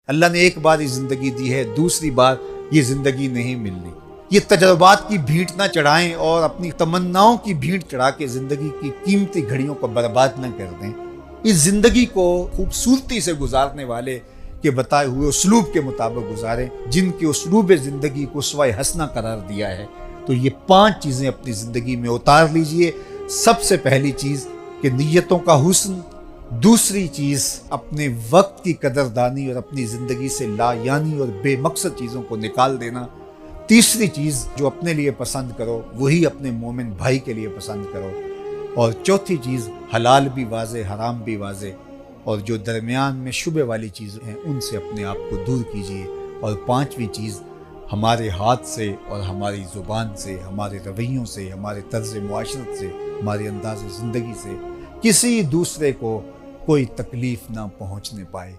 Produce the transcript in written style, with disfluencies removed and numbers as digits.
अल्लाह ने एक बार ही जिंदगी दी है, दूसरी बार ये जिंदगी नहीं मिलनी। ये तजर्बात की भीड़ ना चढ़ाएं और अपनी तमन्नाओं की भीड़ चढ़ा के जिंदगी की कीमती घड़ियों को बर्बाद न कर दें। इस जिंदगी को खूबसूरती से गुजारने वाले के बताए हुए उसलूब के मुताबिक गुजारें, जिनके उसलूब जिंदगी को स्वाय हसना करार दिया है। तो ये 5 चीजें अपनी जिंदगी में उतार लीजिए। सबसे पहली चीज कि नीयतों का हुस्न, दूसरी चीज अपने वक्त की कदरदानी और अपनी जिंदगी से लायानी और बेमकसद चीजों को निकाल देना, तीसरी चीज जो अपने लिए पसंद करो वही अपने मोमिन भाई के लिए पसंद करो, और चौथी चीज हलाल भी वाजे हराम भी वाजे, और जो दरमियान में शुबे वाली चीज़ें हैं उनसे अपने आप को दूर कीजिए। और 5वीं चीज़, हमारे हाथ से और हमारी ज़ुबान से, हमारे रवैयों से, हमारे तर्ज मुआशरत से, हमारे अंदाज़ ज़िंदगी से किसी दूसरे को कोई तकलीफ़ ना पहुँचने पाए।